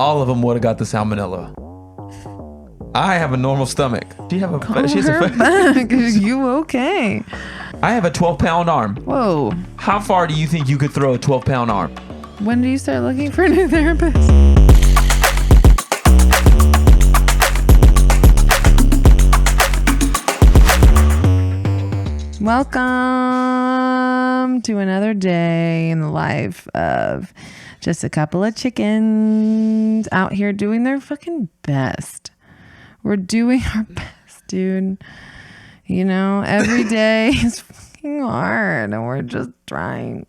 all of them would have got the salmonella. I have a normal stomach. Do you have a? Call her back. Are you okay? I have a 12-pound arm. Whoa. How far do you think you could throw a 12-pound arm? When do you start looking for a new therapist? Welcome to another day in the life of just a couple of chickens out here doing their fucking best. We're doing our best, dude. You know, every day is fucking hard and we're just trying.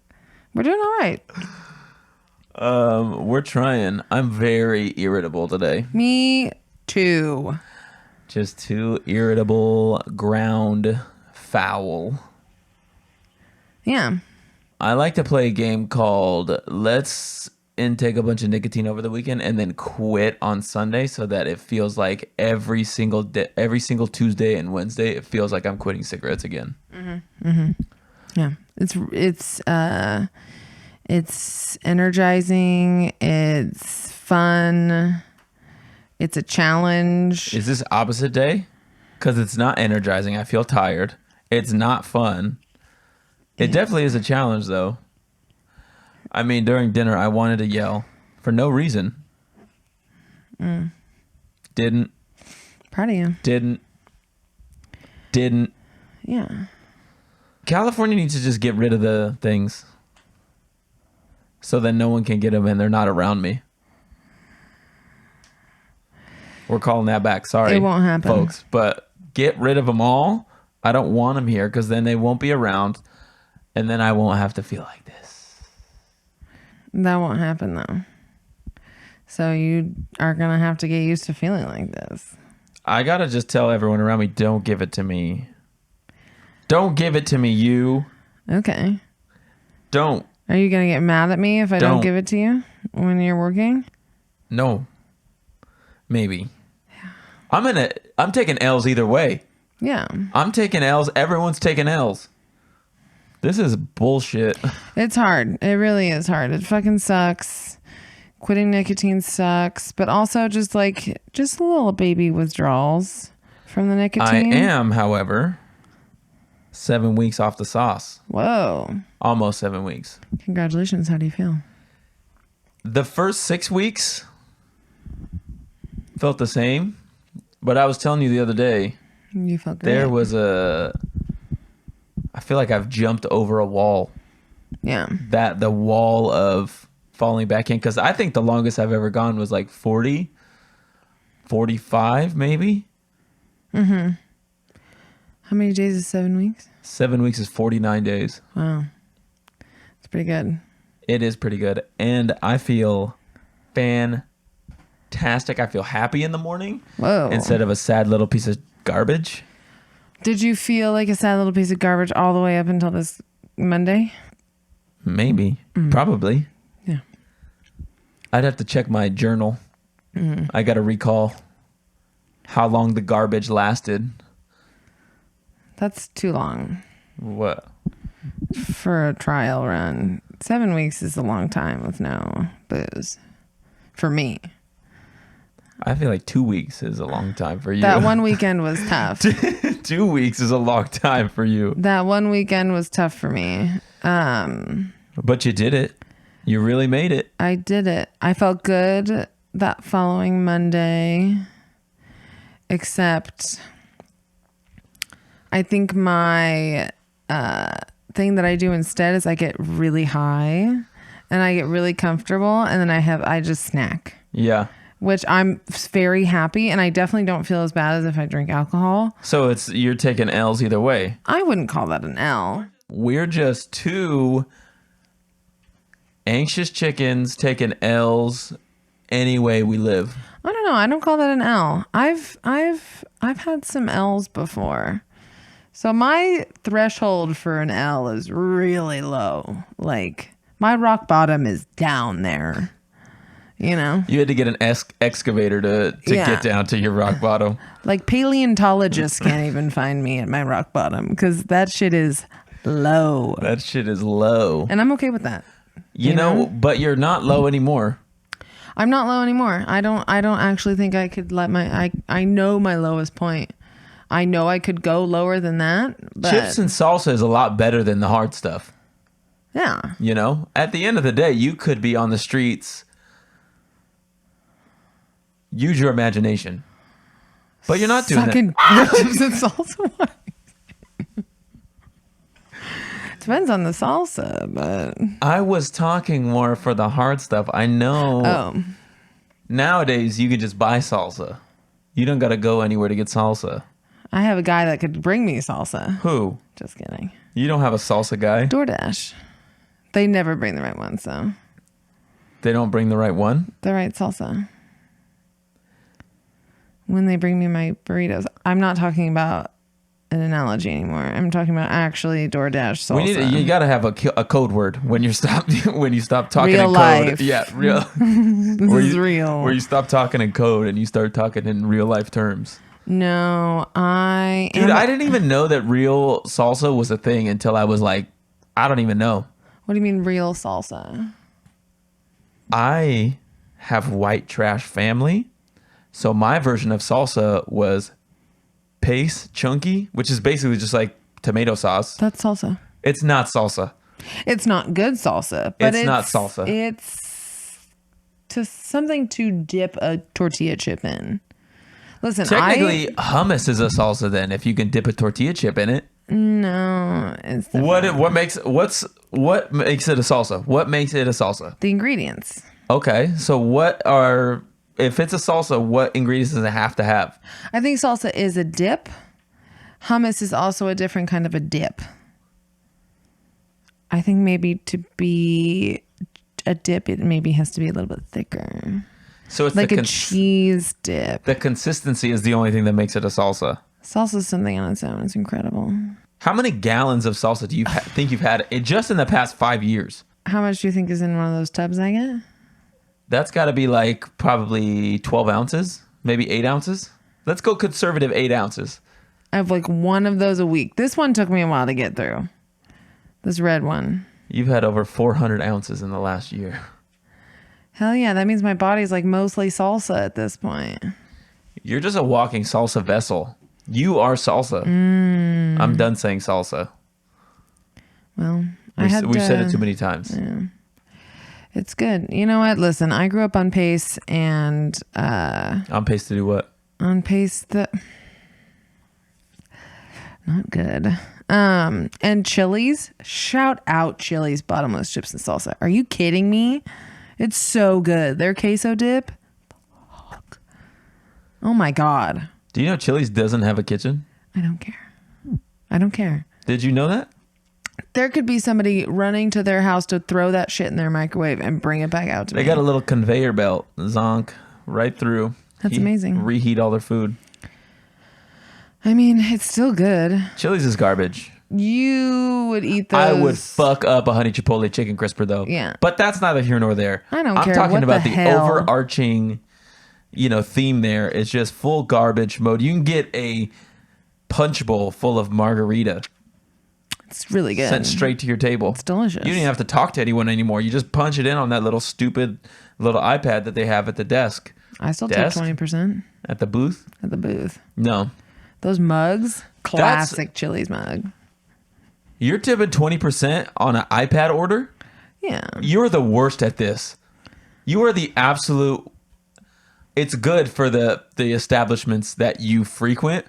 We're doing all right. We're trying. I'm very irritable today. Me too. Just too irritable, ground foul. Yeah. I like to play a game called Let's Intake a bunch of nicotine over the weekend and then quit on Sunday, so that it feels like every single day, every single Tuesday and Wednesday, it feels like I'm quitting cigarettes again. Mm-hmm. Mm-hmm. Yeah. It's energizing. It's fun. It's a challenge. Is this opposite day? Because it's not energizing. I feel tired. It's not fun. It definitely is a challenge, though. I mean, during dinner, I wanted to yell for no reason. Didn't. Proud of you. Didn't. Yeah. California needs to just get rid of the things so that no one can get them and they're not around me. We're calling that back. Sorry. It won't happen. Folks. But get rid of them all. I don't want them here because then they won't be around and then I won't have to feel like this. That won't happen, though. So you are going to have to get used to feeling like this. I got to just tell everyone around me, don't give it to me. Don't give it to me, you. Okay. Don't. Are you going to get mad at me if I don't give it to you when you're working? No. Maybe. Yeah. I'm taking L's either way. Yeah. I'm taking L's. Everyone's taking L's. This is bullshit. It's hard. It really is hard. It fucking sucks. Quitting nicotine sucks. But also just little baby withdrawals from the nicotine. I am, however, 7 weeks off the sauce. Whoa. Almost 7 weeks. Congratulations. How do you feel? The first 6 weeks felt the same. But I was telling you the other day. You felt great. There was I feel like I've jumped over a wall. Yeah. The wall of falling back in. Because I think the longest I've ever gone was like 40, 45 maybe. Mm-hmm. How many days is 7 weeks? 7 weeks is 49 days. Wow. It's pretty good. It is pretty good. And I feel fantastic. I feel happy in the morning. Whoa. Instead of a sad little piece of garbage. Did you feel like a sad little piece of garbage all the way up until this Monday? Maybe. Probably. Yeah. I'd have to check my journal. I got to recall how long the garbage lasted. That's too long. What? For a trial run. 7 weeks is a long time with no booze. For me. I feel like 2 weeks is a long time for you. That one weekend was tough. 2 weeks is a long time for you. That one weekend was tough for me. But you did it. You really made it. I did it. I felt good that following Monday. Except I think my thing that I do instead is I get really high and I get really comfortable and then I just snack. Yeah. Which I'm very happy, and I definitely don't feel as bad as if I drink alcohol. So you're taking L's either way. I wouldn't call that an L. We're just two anxious chickens taking L's any way we live. I don't know. I don't call that an L. I've had some L's before. So my threshold for an L is really low. Like my rock bottom is down there. You know, you had to get an excavator to get down to your rock bottom. Like paleontologists can't even find me at my rock bottom because that shit is low. That shit is low. And I'm okay with that. You know, but you're not low anymore. I'm not low anymore. I don't actually think I could let I know my lowest point. I know I could go lower than that. But Chips and salsa is a lot better than the hard stuff. yeah. You know, at the end of the day, you could be on the streets. Use your imagination. But you're not doing Sucking that. chips and salsa. Depends on the salsa, but I was talking more for the hard stuff. I know nowadays you can just buy salsa. You don't got to go anywhere to get salsa. I have a guy that could bring me salsa. Who? Just kidding. You don't have a salsa guy? DoorDash. They never bring the right one, so. They don't bring the right one? The right salsa. When they bring me my burritos. I'm not talking about an analogy anymore. I'm talking about actually DoorDash salsa. You got to have a code word when you stop talking real in life. code. Yeah, real. This is real. Where you stop talking in code and you start talking in real life terms. No, I didn't even know that real salsa was a thing until I was like, I don't even know. What do you mean real salsa? I have white trash family. So my version of salsa was paste chunky, which is basically just like tomato sauce. That's salsa. It's not salsa. It's not good salsa, but It's not salsa. It's something to dip a tortilla chip in. Listen, Technically, hummus is a salsa then if you can dip a tortilla chip in it. No, it's different. What makes it a salsa? What makes it a salsa? The ingredients. Okay, so if it's a salsa, what ingredients does it have to have? I think salsa is a dip. Hummus is also a different kind of a dip. I think maybe to be a dip, it maybe has to be a little bit thicker. So it's like a cheese dip. The consistency is the only thing that makes it a salsa. Salsa is something on its own. It's incredible. How many gallons of salsa do you think you've had just in the past 5 years? How much do you think is in one of those tubs I get? That's got to be like probably 12 ounces, maybe 8 ounces. Let's go conservative 8 ounces. I have like one of those a week. This one took me a while to get through. This red one. You've had over 400 ounces in the last year. Hell yeah, that means my body's like mostly salsa at this point. You're just a walking salsa vessel. You are salsa. I'm done saying salsa. Well, We've said it too many times. Yeah. It's good. You know what? Listen, I grew up on Pace and... On pace to do what? On Pace not good. And Chili's. Shout out Chili's bottomless chips and salsa. Are you kidding me? It's so good. Their queso dip. Fuck. Oh my God. Do you know Chili's doesn't have a kitchen? I don't care. I don't care. Did you know that? There could be somebody running to their house to throw that shit in their microwave and bring it back out to me. They got a little conveyor belt, zonk, right through. That's amazing. Reheat all their food. I mean, it's still good. Chili's is garbage. You would eat those. I would fuck up a honey chipotle chicken crisper though. Yeah. But that's neither here nor there. I don't care. I'm talking What about the the hell? overarching, theme there. It's just full garbage mode. You can get a punch bowl full of margarita. It's really good. Sent straight to your table. It's delicious. You don't even have to talk to anyone anymore. You just punch it in on that little stupid little iPad that they have at the desk. I still take 20% At the booth? at the booth. No. Those mugs, classic Chili's mug. You're tipping 20% on an iPad order? Yeah. You're the worst at this. You are the absolute... It's good for the establishments that you frequent,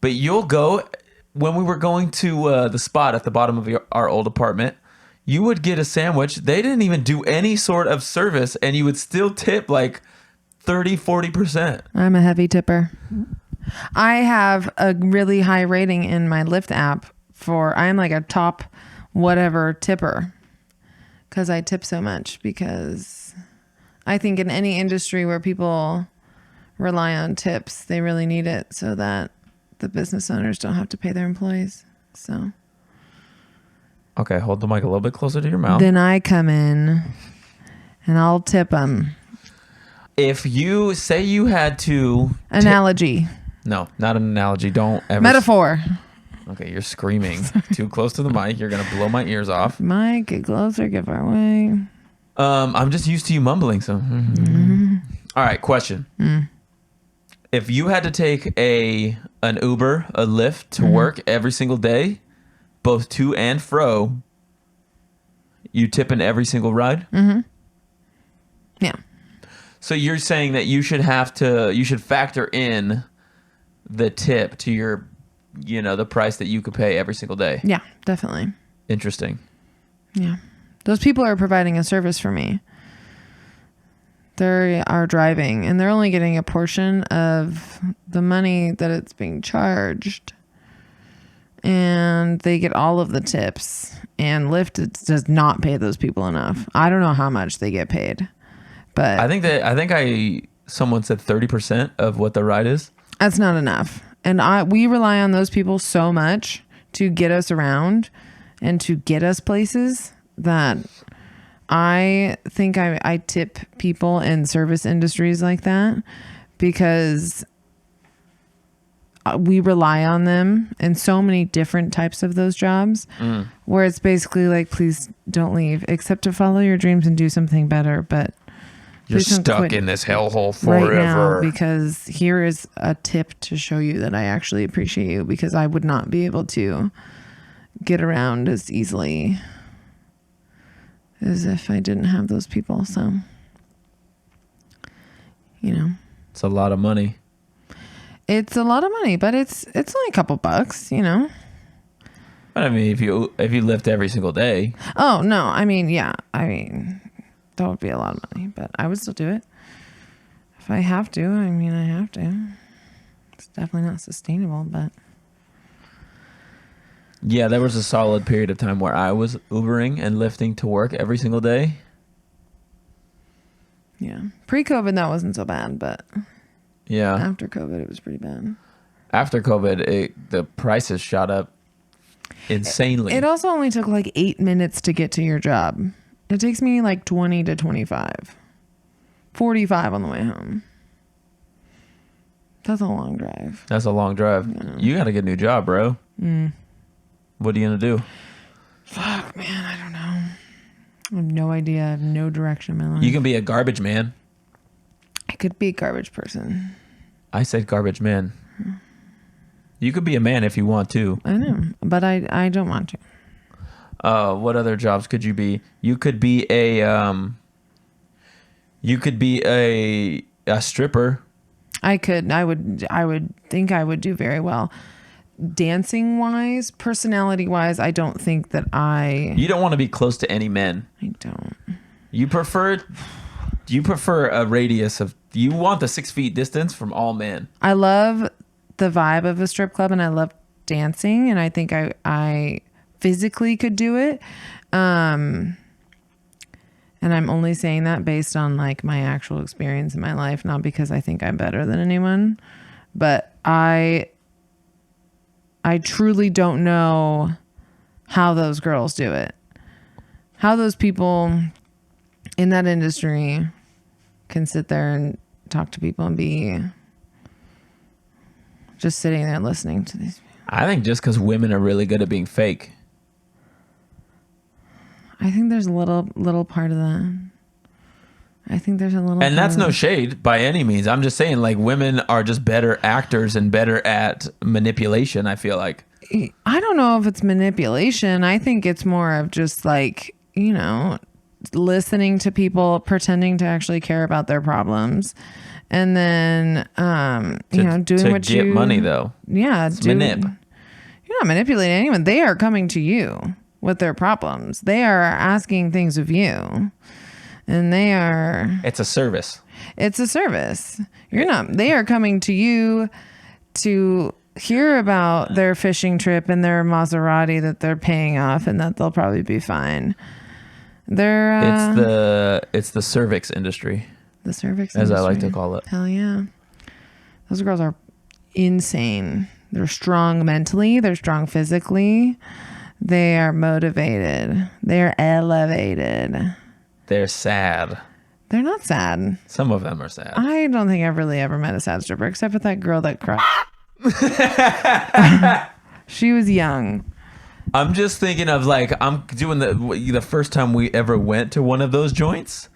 but you'll go... When we were going to the spot at the bottom of our old apartment, you would get a sandwich. They didn't even do any sort of service, and you would still tip like 30, 40%. I'm a heavy tipper. I have a really high rating in my Lyft app I'm like a top whatever tipper because I tip so much, because I think in any industry where people rely on tips, they really need it so that the business owners don't have to pay their employees. So Okay, hold the mic a little bit closer to your mouth. then I come in and I'll tip them. If you say you had to... Analogy. No, not an analogy. Don't ever... Metaphor. Okay, you're screaming too close to the mic. You're going to blow my ears off. Mike, get closer, get far away. I'm just used to you mumbling, so... All right, question. If you had to take an Uber, a Lyft to work every single day, both to and fro, you tip in every single ride? Yeah. So you're saying that you should factor in the tip to your, the price that you could pay every single day. Yeah, definitely. Interesting. Yeah. Those people are providing a service for me. They are driving and they're only getting a portion of the money that it's being charged. And they get all of the tips. And Lyft does not pay those people enough. I don't know how much they get paid. But I think someone said 30% of what the ride is. That's not enough. And we rely on those people so much to get us around and to get us places that I think I tip people in service industries like that because we rely on them in so many different types of those jobs where it's basically like, please don't leave except to follow your dreams and do something better. But you're stuck in this hellhole forever. Right now, because here is a tip to show you that I actually appreciate you because I would not be able to get around as easily as if I didn't have those people. So, it's a lot of money. It's a lot of money, but it's only a couple bucks, But I mean, if you lift every single day. Oh no, I mean, yeah, that would be a lot of money, but I would still do it if I have to. I mean, I have to. It's definitely not sustainable, but. Yeah, there was a solid period of time where I was Ubering and lifting to work every single day. Yeah. Pre-COVID, that wasn't so bad, but yeah, after COVID, it was pretty bad. After COVID, the prices shot up insanely. It also only took like 8 minutes to get to your job. It takes me like 20 to 25. 45 on the way home. That's a long drive. That's a long drive. Yeah. You got to get a new job, bro. What are you going to do? Fuck, man, I don't know. I have no idea. I have no direction in my life. You can be a garbage man. I could be a garbage person. I said garbage man. You could be a man if you want to. I know, but I don't want to. What other jobs could you be? You could be a stripper. I could. I would think I would do very well. Dancing wise, personality wise, I don't think that You don't want to be close to any men. I don't. You prefer a radius of. You want the 6 feet distance from all men. I love the vibe of a strip club, and I love dancing, and I think I physically could do it. And I'm only saying that based on like my actual experience in my life, not because I think I'm better than anyone, but I truly don't know how those girls do it. How those people in that industry can sit there and talk to people and be just sitting there listening to these people. I think just because women are really good at being fake. I think there's a little part of that. I think there's a little. And that's no shade by any means. I'm just saying, like, women are just better actors and better at manipulation, I feel like. I don't know if it's manipulation. I think it's more of just like, listening to people, pretending to actually care about their problems. And then, doing to what you get money, though. Yeah. Manip. You're not manipulating anyone. They are coming to you with their problems. They are asking things of you. And it's a service. It's a service. They are coming to you to hear about their fishing trip and their Maserati that they're paying off and that they'll probably be fine. It's the cervix industry. The cervix industry. As I like to industry. call it. Hell yeah. Those girls are insane. They're strong mentally. They're strong physically. They are motivated. They're elevated. They're sad. They're not sad. Some of them are sad. I don't think I've really ever met a sad stripper except for that girl that cried. She was young. I'm just thinking of like, I'm doing the first time we ever went to one of those joints.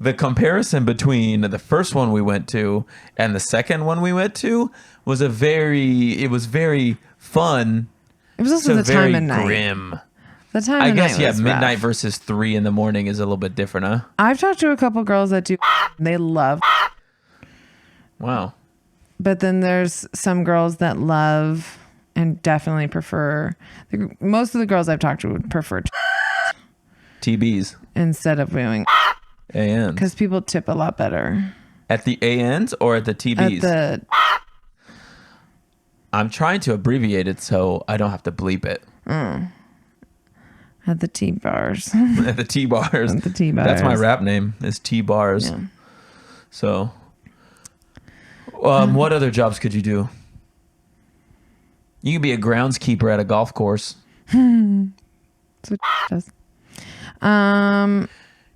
the comparison between the first one we went to and the second one we went to was it was very fun. It was also So the very time of night. grim. The time I of guess, night yeah, was midnight rough. versus 3 in the morning is a little bit different, huh? I've talked to a couple girls that do. They love. Wow. But then there's some girls that love and definitely prefer. Most of the girls I've talked to would prefer TBs. instead of doing ANs. because people tip a lot better At the ANs or at the TBs? at the. I'm trying to abbreviate it so I don't have to bleep it. At the tea bars. At the T-bars. At the tea bars. That's my rap name, is T-bars. Yeah. So, what other jobs could you do? You could be a groundskeeper at a golf course. That's what does.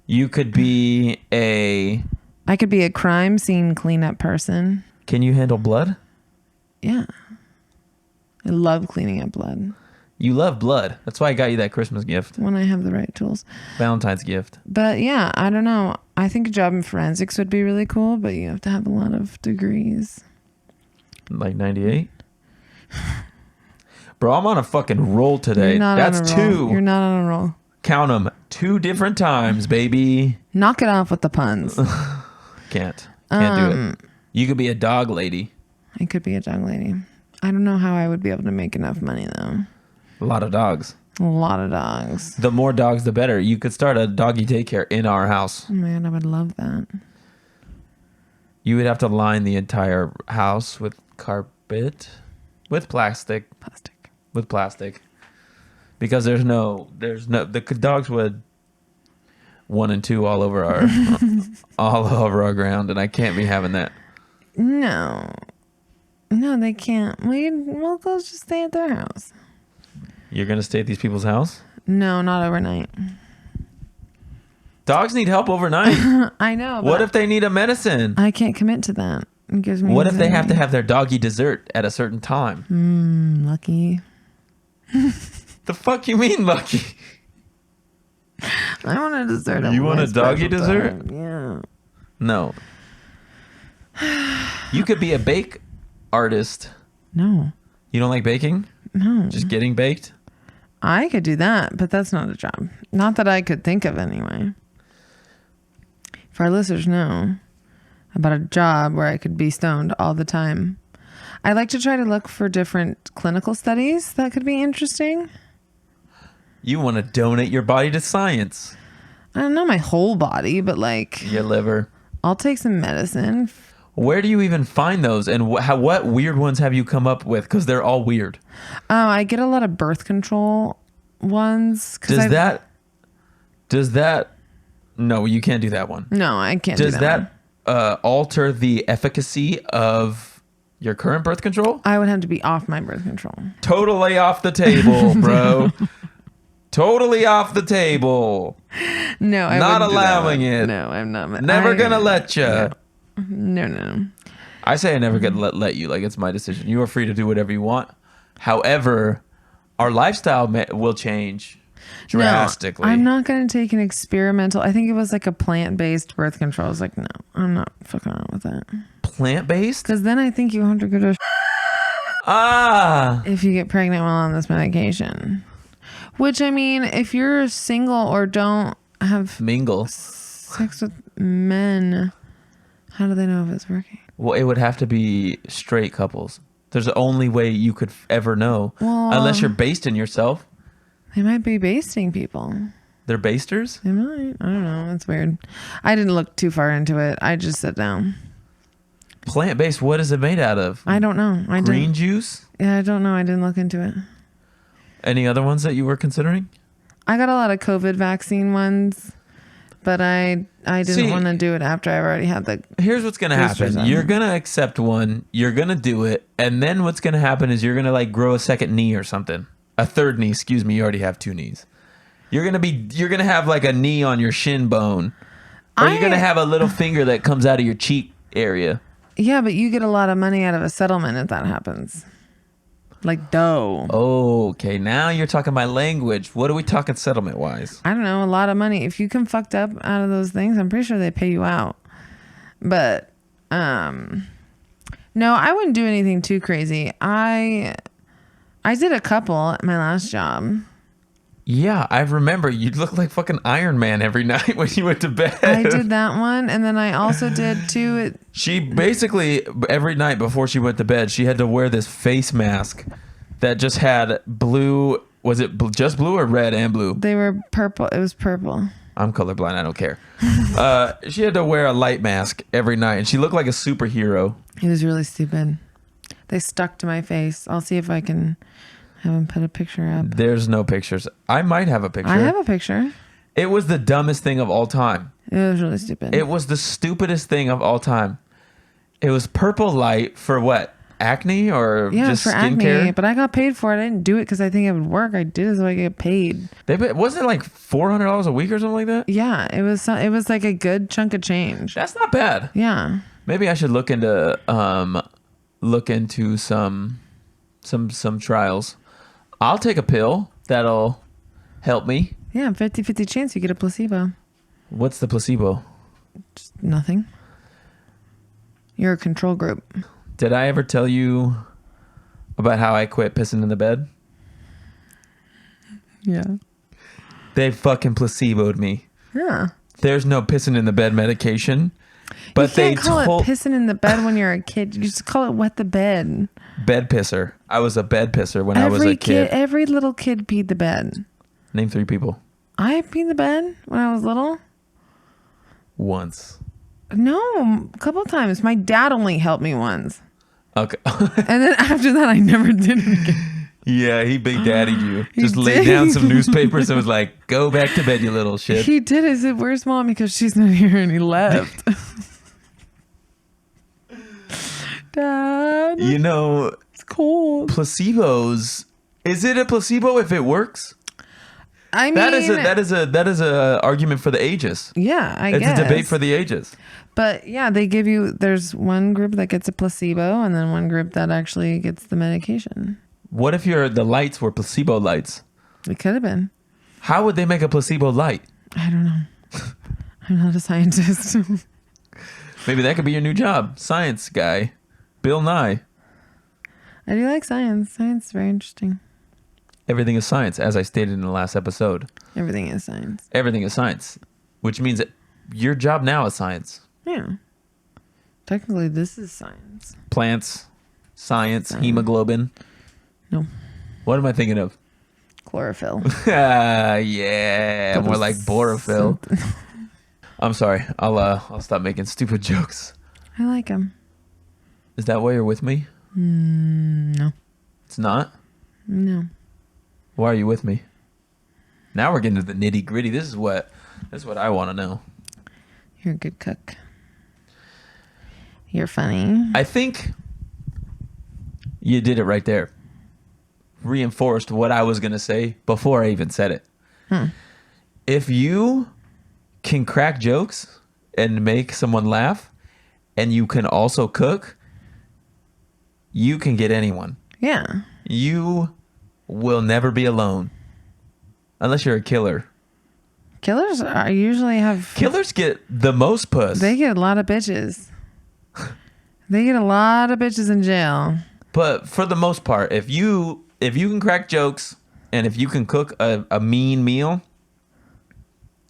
You could be I could be a crime scene cleanup person. Can you handle blood? Yeah. I love cleaning up blood You love blood. That's why I got you that Christmas gift. when I have the right tools. Valentine's gift. But yeah, I don't know. I think a job in forensics would be really cool, but you have to have a lot of degrees. Like 98? Bro, I'm on a fucking roll today. You're not That's on a roll. 2. You're not on a roll. Count them. 2 different times, baby. Knock it off with the puns. Can't do it. You could be a dog lady. I could be a dog lady. I don't know how I would be able to make enough money though. A lot of dogs. A lot of dogs. The more dogs, the better. You could start a doggy daycare in our house. Oh man, I would love that. You would have to line the entire house with carpet, with plastic, because the dogs would 1 and 2 all over our ground, and I can't be having that. No, they can't. We'll go just stay at their house. You're gonna stay at these people's house? No, not overnight. Dogs need help overnight. I know. What But if they need a medicine? I can't commit to that? It gives me What if they have to anxiety. have their doggy dessert at a certain time? Lucky. The fuck you mean, Lucky? I want a dessert. You want a doggy special dessert? time. Yeah. No. You could be a bake artist. No. You don't like baking? No. Just getting baked? I could do that, but that's not a job. Not that I could think of anyway. If our listeners know about a job where I could be stoned all the time, I like to try to look for different clinical studies that could be interesting. You want to donate your body to science. I don't know my whole body, but like Your liver. I'll take some medicine. Where do you even find those? And what weird ones have you come up with? Because they're all weird. I get a lot of birth control ones. Does that? No, you can't do that one. No, I can't do Does that. that alter the efficacy of your current birth control? I would have to be off my birth control. Totally off the table, bro. Totally off the table. No, I Not wouldn't do that allowing one. it. No, I'm not. Never gonna let you. No. I say I never get let you. Like, it's my decision. You are free to do whatever you want. However, our lifestyle will change drastically. No, I'm not going to take an experimental. I think it was like a plant-based birth control. I was like, no, I'm not fucking around with that. Plant-based? Because then I think you have to go to if you get pregnant while on this medication. Which, I mean, if you're single or don't have Mingle. sex with men, how do they know if it's working? Well, it would have to be straight couples. There's the only way you could ever know. Well, Unless you're basting yourself. They might be basting people. They're basters? They might. I don't know. That's weird. I didn't look too far into it. I just sat down. Plant-based, what is it made out of? I don't know. Green juice? Yeah, I don't know. I didn't look into it. Any other ones that you were considering? I got a lot of COVID vaccine ones, but I didn't want to do it after I already had the. Here's what's going to boosters happen. on. You're going to accept one. You're going to do it. And then what's going to happen is you're going to like grow a second knee or something. A third knee. Excuse me. You already have 2 knees. You're going to have like a knee on your shin bone. Or you're going to have a little finger that comes out of your cheek area. Yeah, but you get a lot of money out of a settlement if that happens. like dough. Okay, now you're talking my language. What are we talking settlement wise? I don't know, a lot of money. If you come fucked up out of those things, I'm pretty sure they pay you out. But no, I wouldn't do anything too crazy. I did a couple at my last job. Yeah, I remember you looked like fucking Iron Man every night when you went to bed. I did that one, and then I also did two. She basically every night before she went to bed, she had to wear this face mask that just had blue. Was it just blue or red and blue? They were purple. It was purple. I'm colorblind. I don't care. She had to wear a light mask every night, and she looked like a superhero. It was really stupid. They stuck to my face. I'll see if I can have them put a picture up. There's no pictures. I might have a picture. I have a picture. It was the dumbest thing of all time. It was really stupid. It was the stupidest thing of all time. It was purple light for what? Acne or just for skincare? acne, but I got paid for it. I didn't do it because I think it would work. I did it so I get paid. Wasn't it like $400 a week or something like that? Yeah, it was like a good chunk of change. That's not bad. Yeah. Maybe I should look into some trials. I'll take a pill that'll help me. Yeah, 50-50 chance you get a placebo. What's the placebo? Just nothing. You're a control group. Did I ever tell you about how I quit pissing in the bed? Yeah. They fucking placeboed me. Yeah. There's no pissing in the bed medication. But you can't call it pissing in the bed when you're a kid. You just call it wet the bed. Bed pisser. I was a bed pisser when I was a kid. Every little kid peed the bed. Name 3 people. I peed the bed when I was little. Once. No, a couple of times. My dad only helped me once. Okay. And then after that, I never did it again. Yeah, he big daddied you. He Just laid did. down some newspapers and was like, go back to bed, you little shit. He did. I said, where's mom? Because she's not here. And he left. Dad. You know, It's cold. placebos. Is it a placebo if it works? I mean, That is a argument for the ages. yeah, I It's guess. a debate for the ages. But yeah, they give you, there's one group that gets a placebo and then one group that actually gets the medication. What if the lights were placebo lights? It could have been. How would they make a placebo light? I don't know. I'm not a scientist. Maybe that could be your new job. Science guy. Bill Nye. I do like science. Science is very interesting. Everything is science, as I stated in the last episode. Everything is science. Everything is science, which means that your job now is science. Yeah. Technically, this is science. Plants, science, hemoglobin. No. What am I thinking of? Chlorophyll. Yeah, more like borophyll. I'm sorry. I'll stop making stupid jokes. I like them. Is that why you're with me? No. It's not? No. Why are you with me? Now we're getting to the nitty gritty. This is what I want to know. You're a good cook. You're funny. I think you did it right there. Reinforced what I was going to say before I even said it. If you can crack jokes and make someone laugh and you can also cook, you can get anyone. Yeah. You will never be alone. Unless you're a killer. Killers usually have... Killers get the most puss. They get a lot of bitches. They get a lot of bitches in jail. But for the most part, if you can crack jokes and if you can cook a mean meal,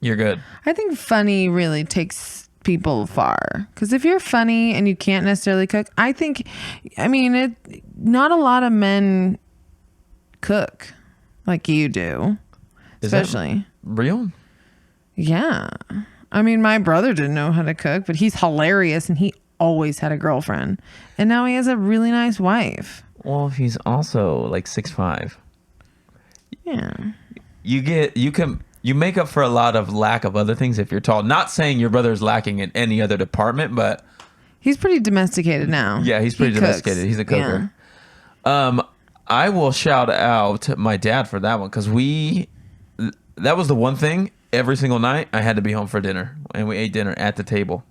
you're good. I think funny really takes people far. Because if you're funny and you can't necessarily cook, not a lot of men cook like you do. Is that Especially. real? Yeah. I mean, my brother didn't know how to cook, but he's hilarious and he always had a girlfriend. And now he has a really nice wife. Well, he's also like 6'5". Yeah. You make up for a lot of lack of other things if you're tall. Not saying your brother's lacking in any other department, but He's pretty domesticated now. yeah, he's pretty domesticated. He's a cooker. Yeah. I will shout out my dad for that one because that was the one thing every single night I had to be home for dinner and we ate dinner at the table.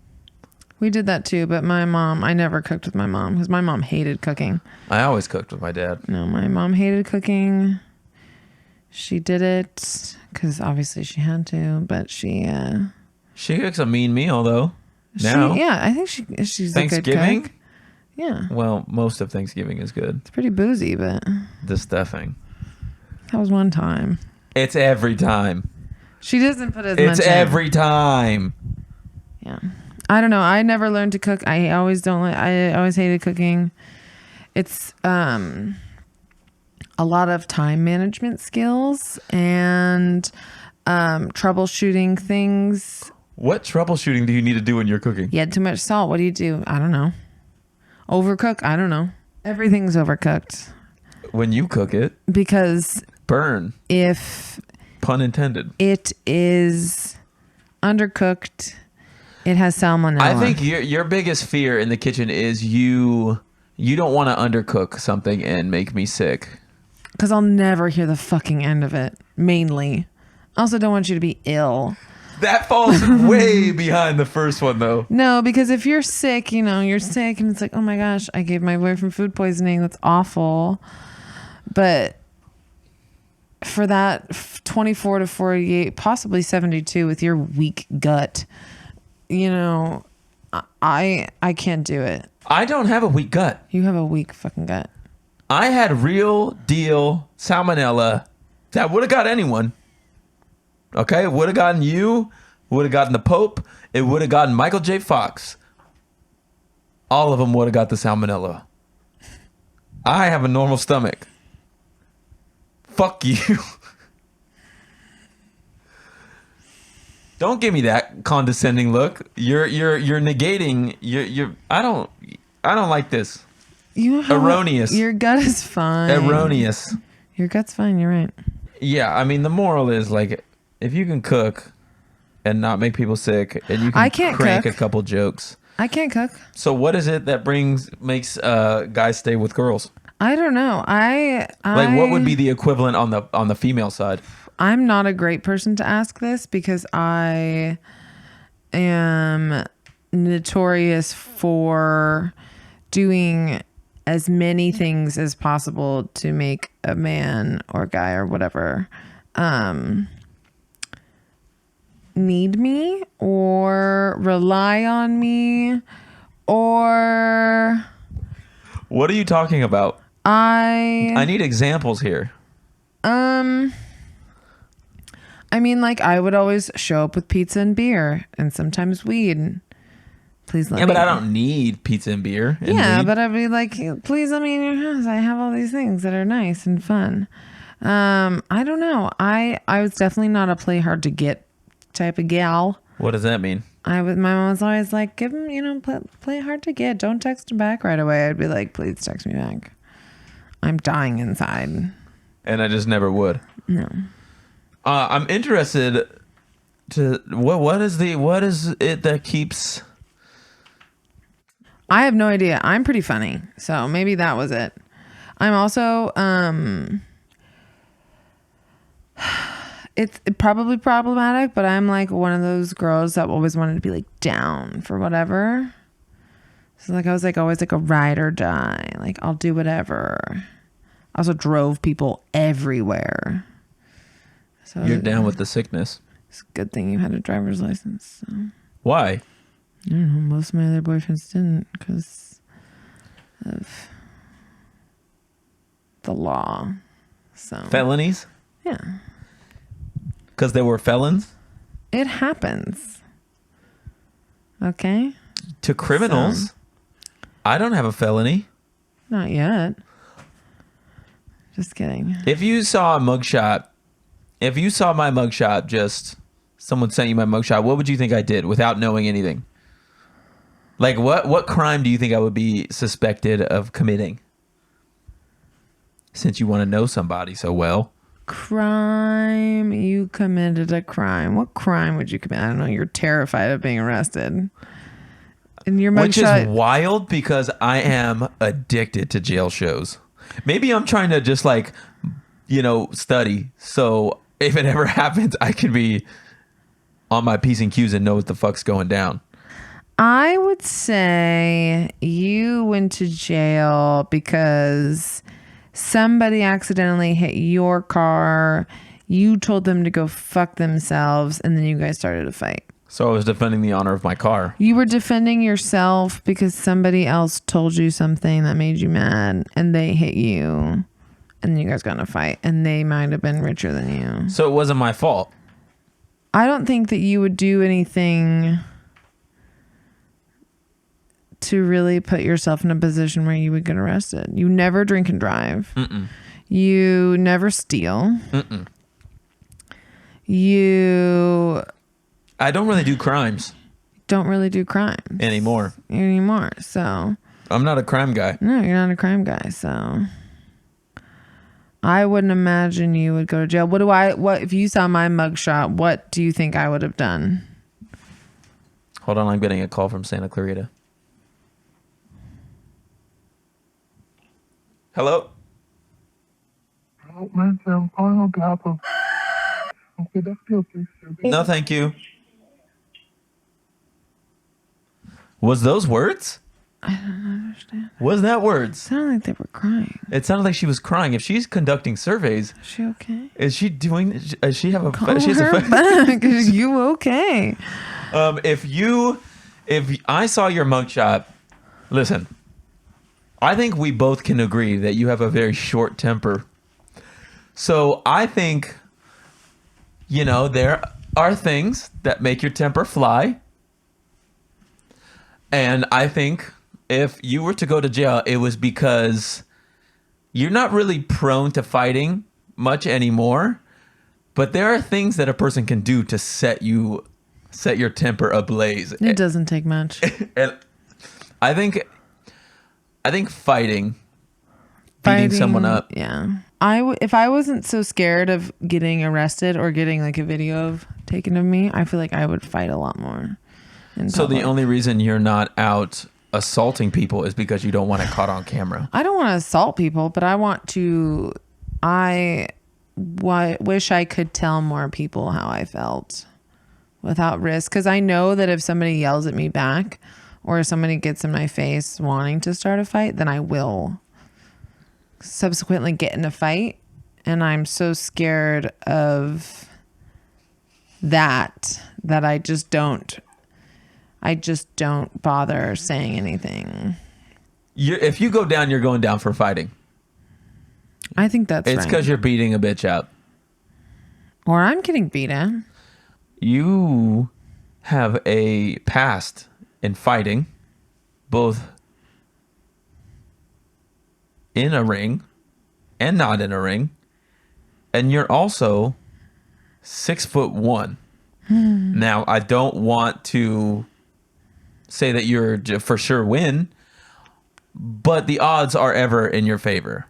We did that too, but I never cooked with my mom because my mom hated cooking. I always cooked with my dad. No, my mom hated cooking. She did it because obviously she had to, but she cooks a mean meal though. Now, I think she's a good Thanksgiving. cook. Yeah. Well, most of Thanksgiving is good. It's pretty boozy, but The stuffing. that was one time. It's every time. She doesn't put as much It's in. every time. Yeah. I don't know. I never learned to cook. I always hated cooking. It's a lot of time management skills and troubleshooting things. What troubleshooting do you need to do when you're cooking? You had too much salt. What do you do? I don't know. Overcook? I don't know. Everything's overcooked. When you cook it, Because burn. if Pun intended. it is undercooked, it has salmonella. I think your biggest fear in the kitchen is you don't want to undercook something and make me sick. Because I'll never hear the fucking end of it, mainly. I also don't want you to be ill. That falls way behind the first one, though. No, because if you're sick, you're sick and it's like, oh my gosh, I gave my boyfriend food poisoning. That's awful. But for that 24 to 48, possibly 72 with your weak gut, I can't do it. I don't have a weak gut. You have a weak fucking gut. I had real deal salmonella that would have got anyone. Okay, it would have gotten you, would have gotten the Pope, it would have gotten Michael J. Fox. All of them would have got the salmonella. I have a normal stomach. Fuck you. Don't give me that condescending look. You're negating. I don't like this. Erroneous. Your gut is fine. Erroneous. Your gut's fine. You're right. Yeah, I mean the moral is like if you can cook and not make people sick, and you can I can't crank cook. a couple jokes. I can't cook. So what is it that makes guys stay with girls? I don't know. Like what would be the equivalent on the female side? I'm not a great person to ask this because I am notorious for doing as many things as possible to make a man or guy or whatever need me or rely on me or What are you talking about? I need examples here. I mean, like, I would always show up with pizza and beer and sometimes weed. Please let me. Yeah, but I don't need pizza and beer. And Yeah, weed. but I'd be like, please let me in your house. I have all these things that are nice and fun. I don't know. I was definitely not a play hard to get type of gal. What does that mean? My mom was always like, give him, play hard to get. Don't text him back right away. I'd be like, please text me back. I'm dying inside. And I just never would. No. I'm interested to what is it that keeps. I have no idea. I'm pretty funny, so maybe that was it. I'm also it's probably problematic, but I'm like one of those girls that always wanted to be like down for whatever. So like I was like always like a ride or die. Like I'll do whatever. I also drove people everywhere. So You're down with the sickness. it's a good thing you had a driver's license. So. Why? I don't know. Most of my other boyfriends didn't because of the law. So Felonies? yeah, Because they were felons? it happens. Okay, To criminals? I don't have a felony. not yet. Just kidding. If you saw my mugshot, just someone sent you my mugshot, what would you think I did without knowing anything? Like what crime do you think I would be suspected of committing? Since you want to know somebody so well. Crime. You committed a crime. What crime would you commit? I don't know. You're terrified of being arrested. And your Which is mugshot. wild because I am addicted to jail shows. Maybe I'm trying to just study. So if it ever happens, I can be on my P's and Q's and know what the fuck's going down. I would say you went to jail because somebody accidentally hit your car. You told them to go fuck themselves, and then you guys started a fight. So I was defending the honor of my car. You were defending yourself because somebody else told you something that made you mad, and they hit you, and you guys got in a fight, and they might have been richer than you. So it wasn't my fault. I don't think that you would do anything to really put yourself in a position where you would get arrested. You never drink and drive. Mm-mm. You never steal. Mm-mm. You I don't really do crimes don't really do crimes anymore. So I'm not a crime guy. no, you're not a crime guy. So I wouldn't imagine you would go to jail. What if you saw my mugshot? What do you think I would have done? Hold on, I'm getting a call from Santa Clarita. Hello? Oh, man, I'm calling on behalf of... Okay, that's still please. No, thank you. Was those words? I don't understand. Was that It words? sounded like they were crying. It sounded like she was crying. If she's conducting surveys, Is she okay? is she doing? Does she have a? Call She has her a. back. Are you okay? If I saw your mugshot, listen. I think we both can agree that you have a very short temper. So I think, there are things that make your temper fly. And I think if you were to go to jail, it was because you're not really prone to fighting much anymore. But there are things that a person can do to set your temper ablaze. It doesn't take much. And I think fighting, beating someone up. Yeah. If I wasn't so scared of getting arrested or getting like a video taken of me, I feel like I would fight a lot more. So the only reason you're not out assaulting people is because you don't want it caught on camera. I don't want to assault people, but I wish I could tell more people how I felt without risk. Because I know that if somebody yells at me back or if somebody gets in my face wanting to start a fight, then I will subsequently get in a fight. And I'm so scared of that I just don't bother saying anything. If you go down, you're going down for fighting. I think that's It's right. because you're beating a bitch up. Or I'm getting beaten. You have a past in fighting, both in a ring and not in a ring. And you're also 6'1". Now, I don't want to say that you're for sure win, but the odds are ever in your favor.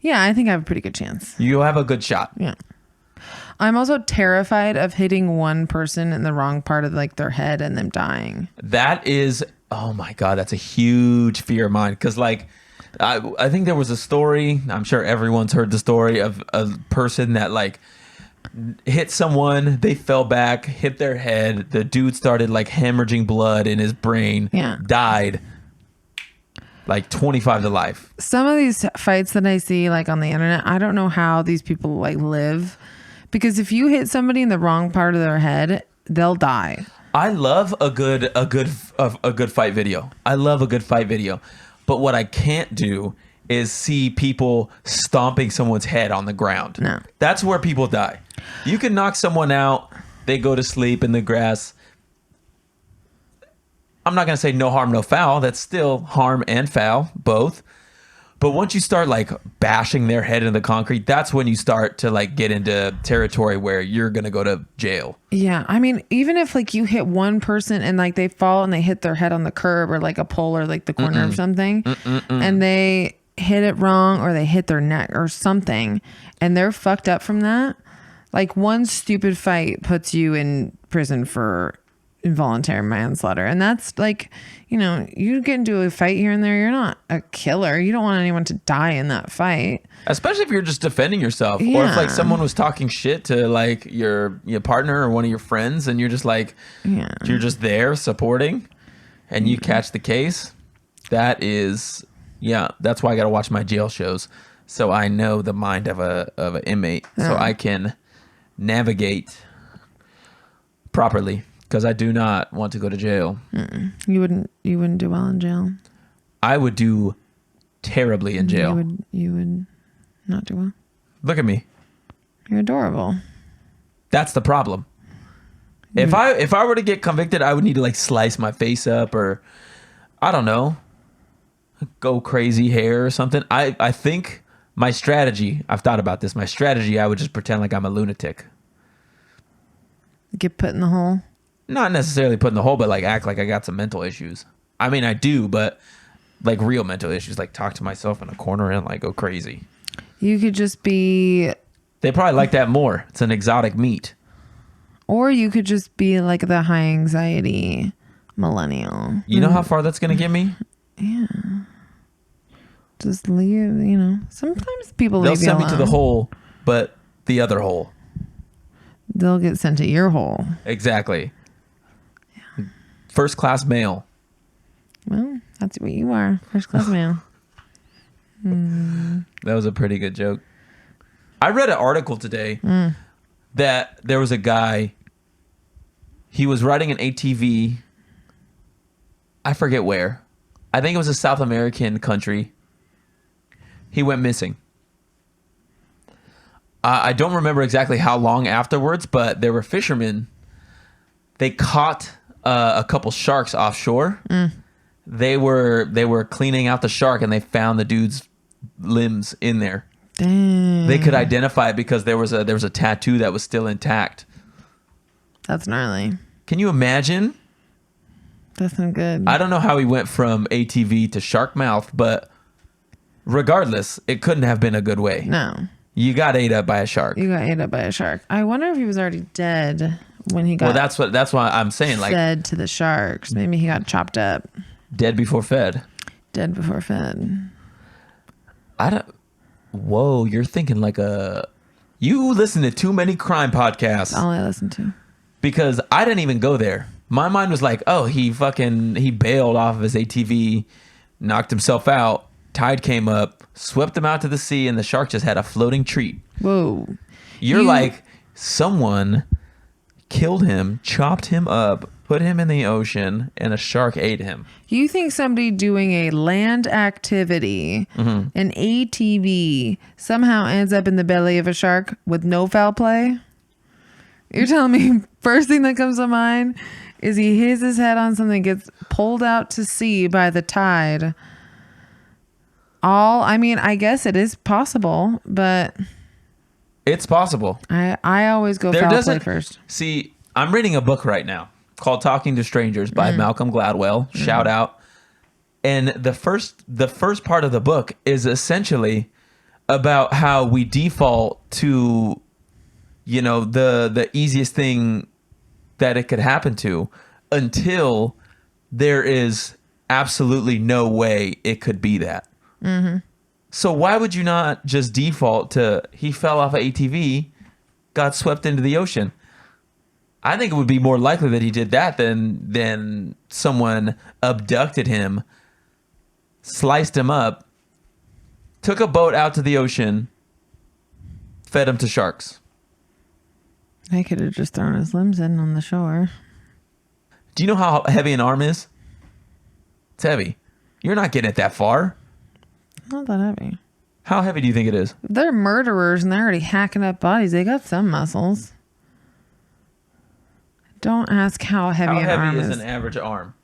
Yeah, I think I have a pretty good chance. You have a good shot. Yeah. I'm also terrified of hitting one person in the wrong part of like their head and them dying. That is, oh my God, that's a huge fear of mine. Because like, I think there was a story, I'm sure everyone's heard the story of a person that like hit someone, they fell back, hit their head, the dude started like hemorrhaging blood in his brain, Yeah. died, like 25 to life. Some of these fights that I see like on the internet, I don't know how these people like live, because if you hit somebody in the wrong part of their head, they'll die. I love a good fight video. I love a good fight video. But what I can't do is see people stomping someone's head on the ground. No. That's where people die. You can knock someone out, they go to sleep in the grass. I'm not going to say no harm, no foul. That's still harm and foul, both. But once you start like bashing their head into the concrete, that's when you start to like get into territory where you're going to go to jail. Yeah. I mean, even if like you hit one person and like they fall and they hit their head on the curb or like a pole or like the corner of something, and they hit it wrong or they hit their neck or something and they're fucked up from that, like one stupid fight puts you in prison for involuntary manslaughter. And that's like, you get into a fight here and there, you're not a killer. You don't want anyone to die in that fight. Especially if you're just defending yourself. Or if Yeah. like someone was talking shit to like your partner or one of your friends and you're just like, Yeah. you're just there supporting. and you catch the case, that is, yeah, that's why I got to watch my jail shows. So I know the mind of an inmate, so I can navigate properly, because I do not want to go to jail. You wouldn't do well in jail. I would do terribly in jail. You would not do well. Look at me. You're adorable. That's the problem. If I were to get convicted, I would need to like slice my face up, or I don't know, go crazy hair or something. I think my strategy, I've thought about this. My strategy, I would just pretend like I'm a lunatic. Get put in the hole. Not necessarily put in the hole, but like act like I got some mental issues. I mean, I do, but like real mental issues, like talk to myself in a corner and like go crazy. You could just be... They probably like that more. It's an exotic meat. Or you could just be like the high anxiety millennial. You know how far that's going to get me? Yeah. Just leave, sometimes people They'll leave you send me alone. to the hole, but the other hole. They'll get sent to your hole. Exactly. Yeah. First class mail. Well, that's what you are. First class mail. That was a pretty good joke. I read an article today that there was a guy, he was riding an ATV. I forget where. I think it was a South American country. He went missing. I don't remember exactly how long afterwards, but there were fishermen. They caught a couple sharks offshore. They were cleaning out the shark, and they found the dude's limbs in there. Dang. They could identify it because there was a tattoo that was still intact. That's gnarly. Can you imagine? That's not good. I don't know how he went from ATV to shark mouth, but regardless, it couldn't have been a good way. No. You got ate up by a shark. You got ate up by a shark. I wonder if he was already dead when he got that's why I'm saying, like, fed to the sharks. Maybe he got chopped up. dead before fed. Dead before fed. Whoa, you're thinking like you listen to too many crime podcasts. That's all I listened to. Because I didn't even go there. My mind was like, oh, he bailed off of his ATV, knocked himself out, tide came up, swept him out to the sea, and the shark just had a floating treat. Whoa. You're like, someone killed him, chopped him up, put him in the ocean, and a shark ate him. You think somebody doing a land activity, an ATV, somehow ends up in the belly of a shark with no foul play? You're telling me first thing that comes to mind is he hits his head on something, gets pulled out to sea by the tide. I guess it is possible, but It's possible. I always go foul play first. See, I'm reading a book right now called Talking to Strangers by Malcolm Gladwell. Shout out. And the first part of the book is essentially about how we default to, the easiest thing that it could happen to until there is absolutely no way it could be that. So why would you not just default to he fell off an ATV, got swept into the ocean? I think it would be more likely that he did that than someone abducted him, sliced him up, took a boat out to the ocean, fed him to sharks. They could have just thrown his limbs in on the shore. Do you know how heavy an arm is? It's heavy. You're not getting it that far. Not that heavy. How heavy do you think it is? They're murderers and they're already hacking up bodies. They got some muscles. Don't ask how heavy an arm is. How heavy is an average arm?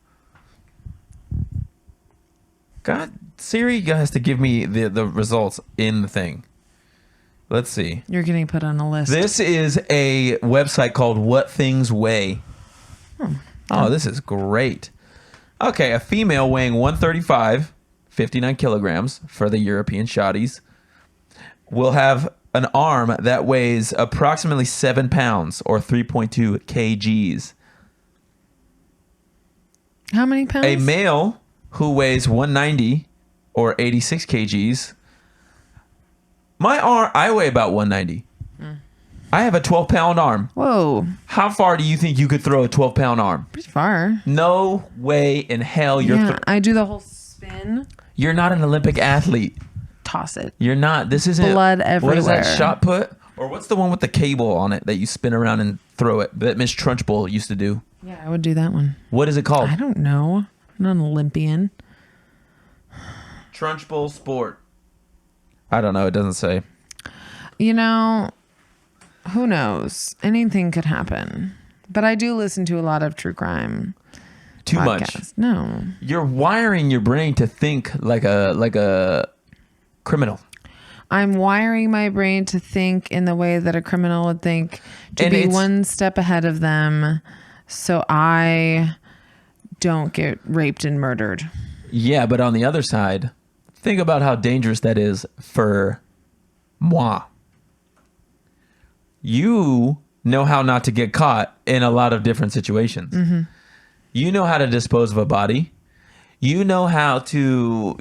God, Siri has to give me the results in the thing. Let's see. You're getting put on a list. This is a website called What Things Weigh. Oh, this is great. Okay, a female weighing 135, 59 kilograms for the European shotties, will have an arm that weighs approximately 7 pounds or 3.2 kgs. How many pounds? A male who weighs 190 or 86 kgs. My arm, I weigh about 190. I have a 12-pound arm. Whoa. How far do you think you could throw a 12-pound arm? Pretty far. No way in hell I do the whole spin. You're not an Olympic athlete. Toss it. You're not. This isn't Blood everywhere. What is that, shot put? Or what's the one with the cable on it that you spin around and throw it that Miss Trunchbull used to do? Yeah, I would do that one. What is it called? I don't know. I'm not an Olympian. Trunchbull sport. I don't know. It doesn't say. You know, who knows? Anything could happen. But I do listen to a lot of true crime Too podcasts. much. No. You're wiring your brain to think like a criminal. I'm wiring my brain to think in the way that a criminal would think, to And be it's- one step ahead of them so I don't get raped and murdered. Yeah, but on the other side, think about how dangerous that is for moi. You know how not to get caught in a lot of different situations. Mm-hmm. You know how to dispose of a body. You know how to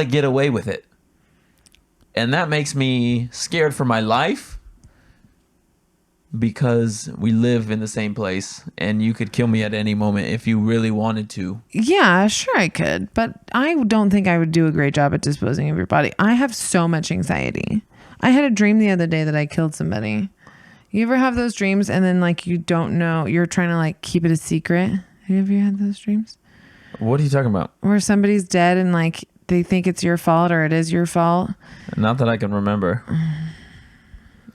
get away with it. And that makes me scared for my life because we live in the same place and you could kill me at any moment if you really wanted to. Yeah, sure I could, but I don't think I would do a great job at disposing of your body. I have so much anxiety. I had a dream the other day that I killed somebody. You ever have those dreams and then like you don't know, you're trying to like keep it a secret? Have you ever had those dreams? What are you talking about? Where somebody's dead and like they think it's your fault or it is your fault. Not that I can remember.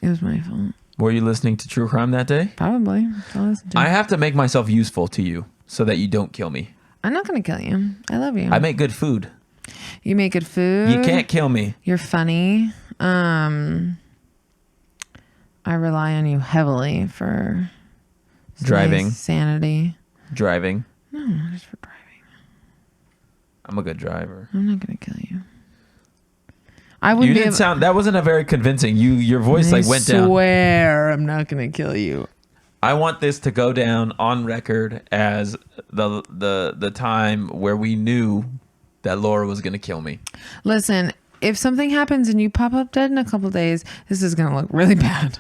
It was my fault. Were you listening to true crime that day? Probably. I have to make myself useful to you so that you don't kill me. I'm not going to kill you. I love you. I make good food. You make good food. You can't kill me. You're funny. I rely on you heavily for Driving. nice sanity. Driving. No, just for driving. I'm a good driver. I'm not going to kill you. I wouldn't You be didn't sound. That wasn't a very convincing. Your voice like went down. I swear I'm not going to kill you. I want this to go down on record as the time where we knew that Laura was going to kill me. Listen, if something happens and you pop up dead in a couple of days, this is going to look really bad.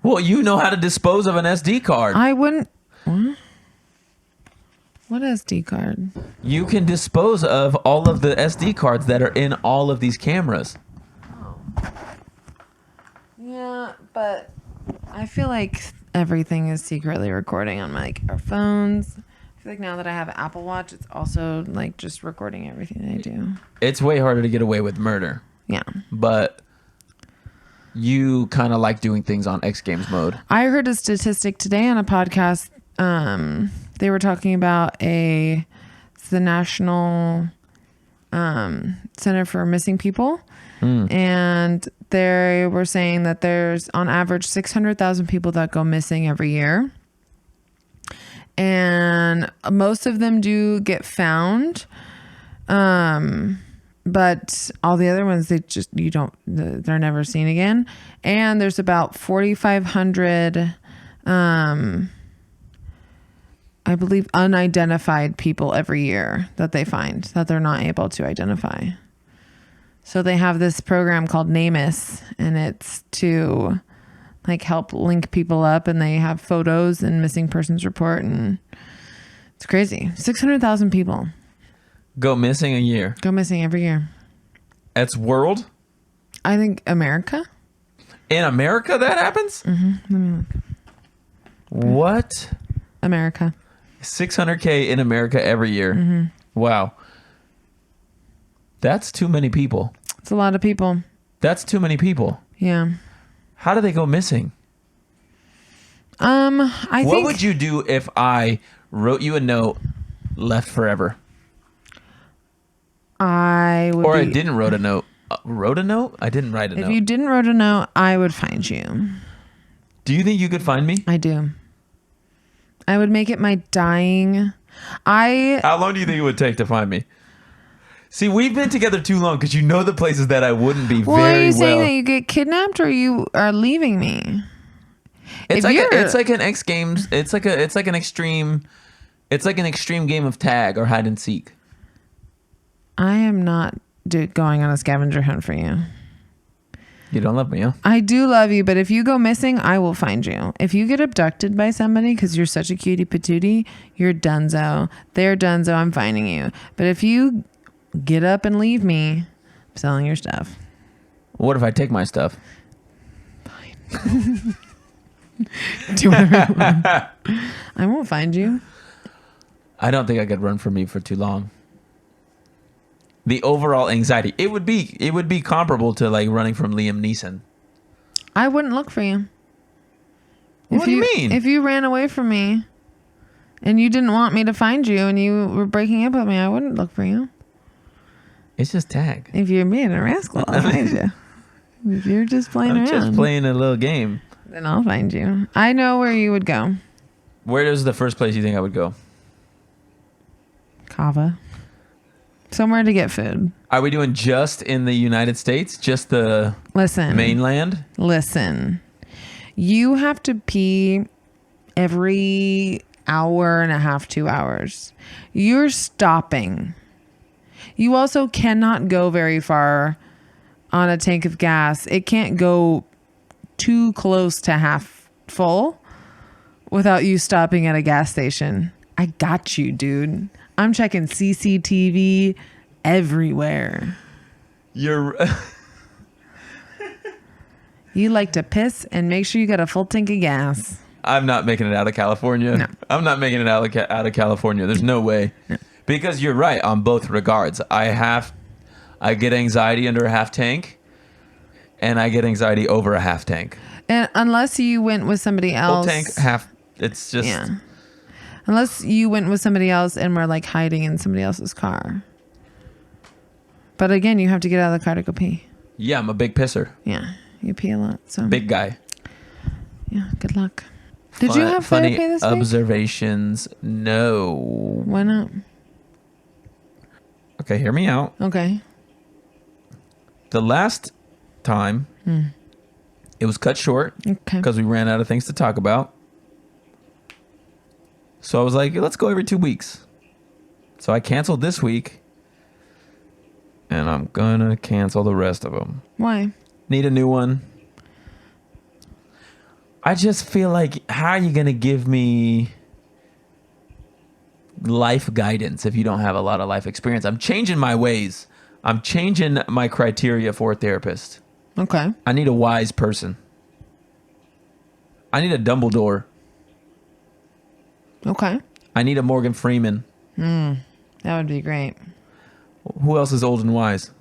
Well, you know how to dispose of an SD card. I wouldn't. What SD card? You can dispose of all of the SD cards that are in all of these cameras. Yeah, but I feel like everything is secretly recording on like our phones. I feel like now that I have an Apple Watch, it's also like just recording everything I do. It's way harder to get away with murder. Yeah. But you kind of like doing things on X Games mode. I heard a statistic today on a podcast. They were talking about the National Center for Missing People. And they were saying that there's on average 600,000 people that go missing every year. And most of them do get found. But all the other ones, they're never seen again. And there's about 4,500, I believe, unidentified people every year that they find that they're not able to identify. So they have this program called NamUs, and it's to like help link people up, and they have photos and missing persons report, and it's crazy. 600,000 people Go missing a year. go missing every year. That's world? I think America. In America that happens? Let me look. What? America. 600K in America every year. Wow. That's too many people. It's a lot of people. That's too many people. Yeah. How do they go missing? I What think would you do if I wrote you a note, left forever? I would. Or I didn't wrote a note. Wrote a note? I didn't write a If note. you didn't wrote a note, I would find you. Do you think you could find me? I do. I would make it my dying. How long do you think it would take to find me? See, we've been together too long because you know the places that I wouldn't be Well, very are you well. saying that you get kidnapped or you are leaving me? It's if like an X Games. It's like an extreme game of tag or hide and seek. I am not going on a scavenger hunt for you. You don't love me, huh? I do love you, but if you go missing, I will find you. If you get abducted by somebody because you're such a cutie patootie, you're donezo. They're donezo. I'm finding you. But if you get up and leave me, I'm selling your stuff. What if I take my stuff? Fine. Do whatever you want. I won't find you. I don't think I could run from you for too long. The overall anxiety, it would be comparable to like running from Liam Neeson. I wouldn't look for you. What do you mean? If you ran away from me and you didn't want me to find you and you were breaking up with me, I wouldn't look for you. It's just tag. If you're being a rascal, I'll find you. If you're just playing around. Just playing a little game. Then I'll find you. I know where you would go. Where is the first place you think I would go? Kava. Somewhere to get food. Are we doing just in the United States? Just the mainland? Listen. You have to pee every hour and a half, 2 hours. You're stopping. You also cannot go very far on a tank of gas. It can't go too close to half full without you stopping at a gas station. I got you, dude. I'm checking CCTV everywhere. You're... You like to piss and make sure you got a full tank of gas. I'm not making it out of California. No. I'm not making it out of California. There's no way. No. Because you're right on both regards. I get anxiety under a half tank, and I get anxiety over a half tank. And unless you went with somebody else. Full tank, half. It's just... Yeah. Unless you went with somebody else and were like hiding in somebody else's car. But again, you have to get out of the car to go pee. Yeah, I'm a big pisser. Yeah, you pee a lot. So Big guy. Yeah, good luck. Did you have funny therapy this week? observations? No. Why not? Okay, hear me out. Okay. The last time, it was cut short Okay. because we ran out of things to talk about. So I was like, let's go every 2 weeks. So I canceled this week, and I'm gonna cancel the rest of them. Why? Need a new one. I just feel like, how are you gonna give me life guidance if you don't have a lot of life experience? I'm changing my ways. I'm changing my criteria for a therapist. Okay. I need a wise person. I need a Dumbledore. Okay. I need a Morgan Freeman. That would be great. Who else is old and wise?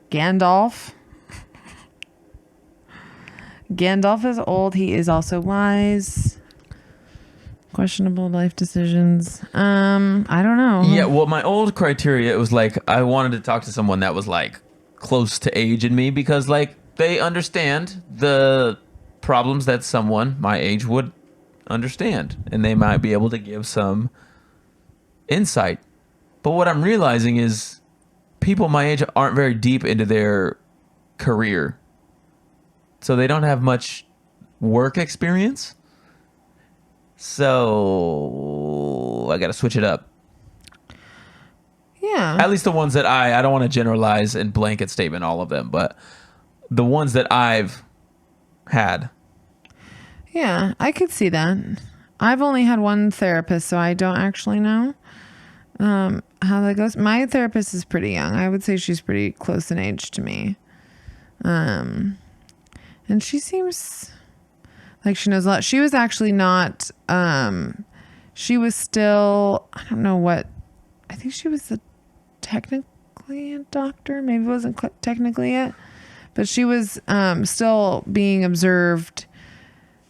Gandalf. Gandalf is old. He is also wise. Questionable life decisions. I don't know. Yeah, well, my old criteria, it was like I wanted to talk to someone that was like close to age in me because like they understand the problems that someone my age would understand and they might be able to give some insight. But what I'm realizing is people my age aren't very deep into their career. So they don't have much work experience. So I got to switch it up. Yeah. At least the ones that I don't want to generalize and blanket statement all of them, but the ones that I've had. Yeah, I could see that. I've only had one therapist, so I don't actually know how that goes. My therapist is pretty young. I would say she's pretty close in age to me. And she seems like she knows a lot. She was actually not, she was still, I don't know what, I think she was technically a doctor. Maybe it wasn't technically yet, but she was still being observed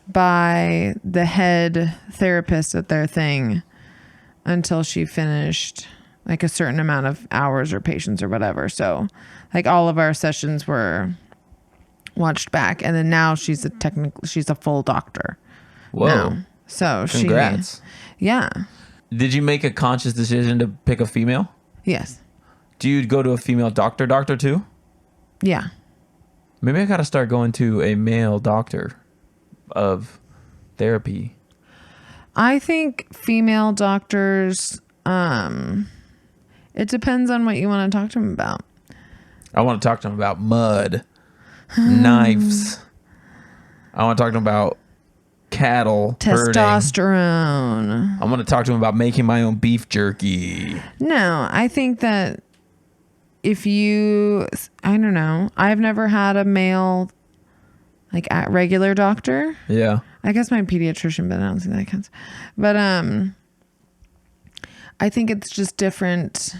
by the head therapist at their thing until she finished like a certain amount of hours or patients or whatever. So like all of our sessions were watched back, and then now she's a full doctor. Whoa. Now. So Congrats. Yeah. Did you make a conscious decision to pick a female? Yes. Do you go to a female doctor too? Yeah. Maybe I got to start going to a male doctor of therapy. I think female doctors, it depends on what you want to talk to them about. I want to talk to him about mud, knives. I want to talk to him about cattle herding. Testosterone. I want to talk to him about making my own beef jerky. No, I think that I don't know. I've never had a male, like, regular doctor. Yeah. I guess my pediatrician, but I don't think that counts. But I think it's just different.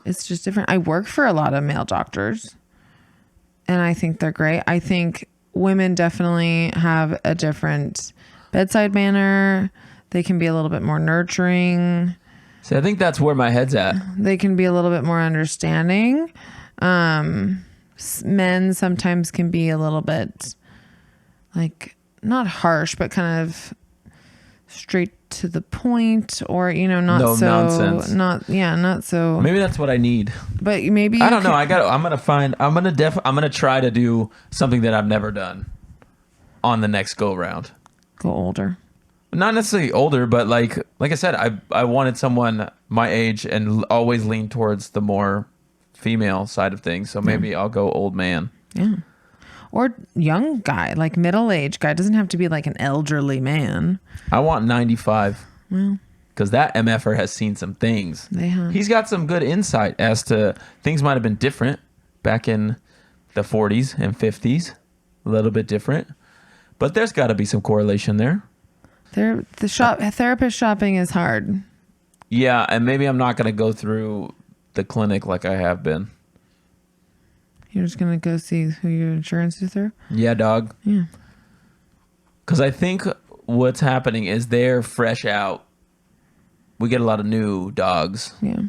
It's just different. I work for a lot of male doctors, and I think they're great. I think women definitely have a different bedside manner. They can be a little bit more nurturing. See, I think that's where my head's at. They can be a little bit more understanding. Men sometimes can be a little bit, like, not harsh, but kind of straight to the point, or, not No so nonsense. not so. Maybe that's what I need. But maybe I don't know. I'm gonna try to do something that I've never done on the next go round. go older. Not necessarily older, but like I said, I wanted someone my age and always lean towards the more female side of things. So maybe I'll go old man. Yeah. Or young guy, like middle-aged guy. Doesn't have to be like an elderly man. I want 95. Well, Because that MFer has seen some things. they have. He's got some good insight as to things might have been different back in the 40s and 50s. A little bit different. But there's got to be some correlation there. Therapist shopping is hard. Yeah, and maybe I'm not going to go through the clinic like I have been. You're just gonna go see who your insurance is through. Yeah, dog. Yeah. Because I think what's happening is they're fresh out. We get a lot of new dogs Yeah.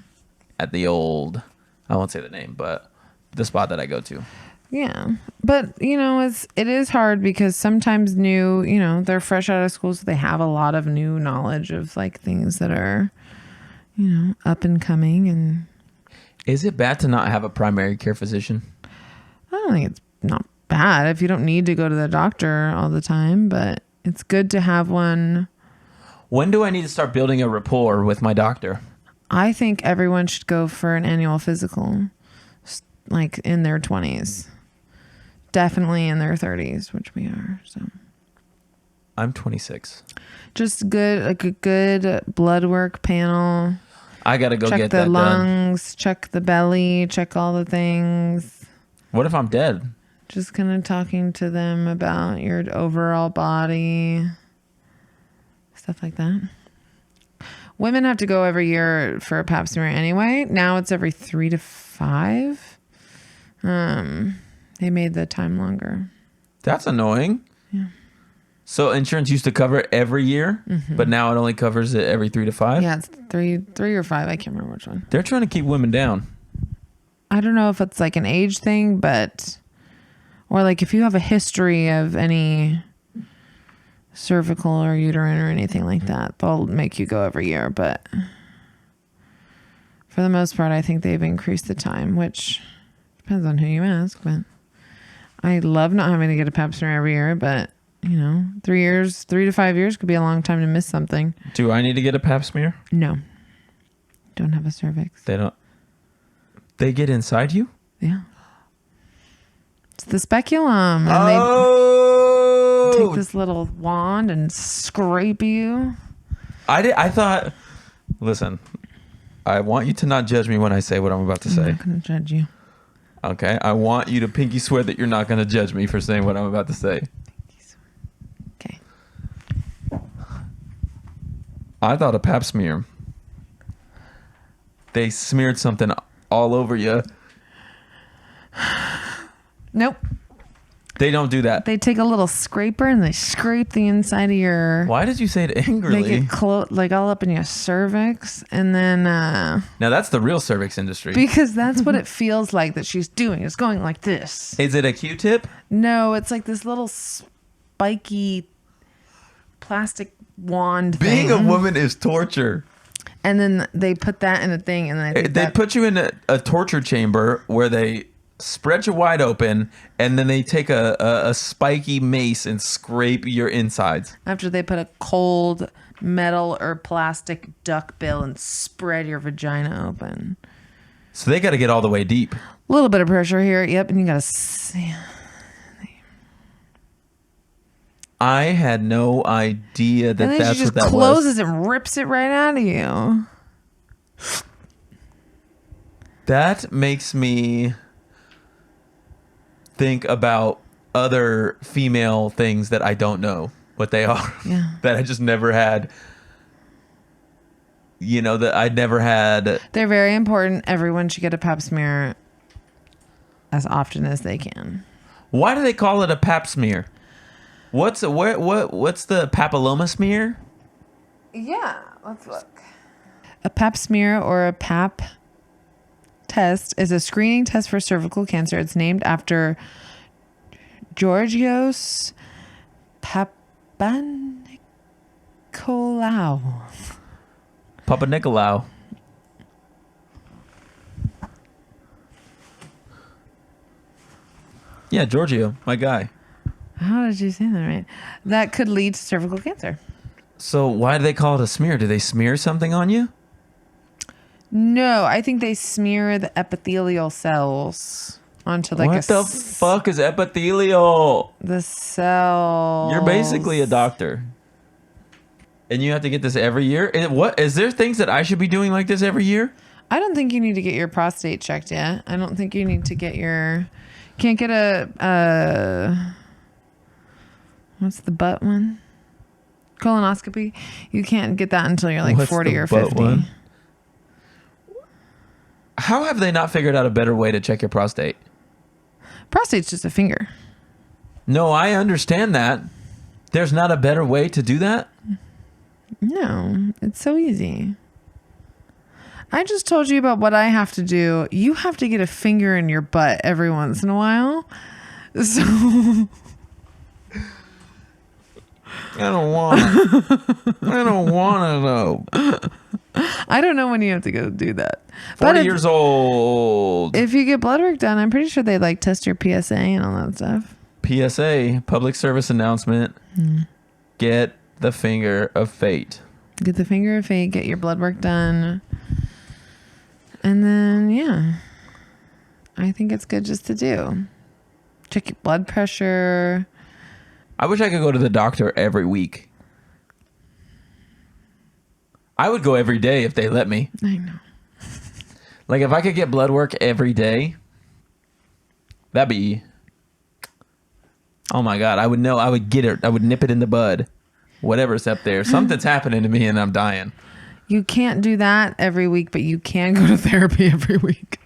at the old, I won't say the name, but the spot that I go to. Yeah. But, it is hard because sometimes they're fresh out of school, so they have a lot of new knowledge of, like, things that are, up and coming. And Is it bad to not have a primary care physician? I don't think it's not bad if you don't need to go to the doctor all the time, but it's good to have one. When do I need to start building a rapport with my doctor? I think everyone should go for an annual physical, like in their 20s. Definitely in their 30s, which we are. So I'm 26. just a good blood work panel. I got to go Check get the that done. lungs, check the belly, check all the things. What if I'm dead? Just kind of talking to them about your overall body, stuff like that. Women have to go every year for a pap smear anyway. Now it's every 3 to 5. They made the time longer. That's annoying. Yeah. So insurance used to cover it every year, but now it only covers it every 3 to 5? Yeah, it's three or 5. I can't remember which one. They're trying to keep women down. I don't know if it's like an age thing, or like if you have a history of any cervical or uterine or anything like that, they'll make you go every year. But for the most part, I think they've increased the time, which depends on who you ask. But I love not having to get a pap smear every year, but 3 to 5 years could be a long time to miss something. Do I need to get a pap smear? No, don't have a cervix. They don't. They get inside you? Yeah. It's the speculum. And Oh! they take this little wand and scrape you. I thought, listen, I want you to not judge me when I say what I'm about to I'm say. not going to judge you. Okay? I want you to pinky swear that you're not going to judge me for saying what I'm about to say. Okay. I thought a pap smear, they smeared something all over you. Nope. They don't do that. They take a little scraper and they scrape the inside of your... Why did you say it angrily? Make it like all up in your cervix. And then... Now that's the real cervix industry. because that's what it feels like that she's doing. It's going like this. Is it a Q-tip? No, it's like this little spiky plastic wand Being thing. a woman is torture. And then they put that in a thing, and then I think They put you in a torture chamber where they spread you wide open, and then they take a spiky mace and scrape your insides. after they put a cold metal or plastic duck bill and spread your vagina open. So they got to get all the way deep. A little bit of pressure here. Yep. And you got to... I had no idea that And then that's she just what that closes was. and rips it right out of you. That makes me think about other female things that I don't know what they are. Yeah. That I just never had. You know, that I'd never had. They're very important. Everyone should get a pap smear as often as they can. Why do they call it a pap smear? What's the papilloma smear? Yeah, let's look. A pap smear or a pap test is a screening test for cervical cancer. It's named after Georgios Papanikolaou. Papa Nicolau. Yeah, Giorgio, my guy. How did you say that right? That could lead to cervical cancer. So why do they call it a smear? Do they smear something on you? No, I think they smear the epithelial cells onto like What the fuck is epithelial? the cells. You're basically a doctor. And you have to get this every year? What is there things that I should be doing like this every year? I don't think you need to get your prostate checked yet. I don't think you need to get your... Can't get a... what's the butt one? Colonoscopy. You can't get that until you're like What's 40 the or butt 50. one? How have they not figured out a better way to check your prostate? Prostate's just a finger. No, I understand that. There's not a better way to do that? No, it's so easy. I just told you about what I have to do. You have to get a finger in your butt every once in a while. So I don't want to. I don't want to know. I don't know when you have to go do that. 40 years old. If you get blood work done, I'm pretty sure they like test your PSA and all that stuff. PSA, public service announcement. Get the finger of fate. Get the finger of fate, get your blood work done. And then, yeah, I think it's good just to do. Check your blood pressure. I wish I could go to the doctor every week. I would go every day if they let me. I know. Like if I could get blood work every day, that'd be... Oh my God, I would know. I would get it. I would nip it in the bud. Whatever's up there. Something's happening to me and I'm dying. You can't do that every week, but you can go to therapy every week.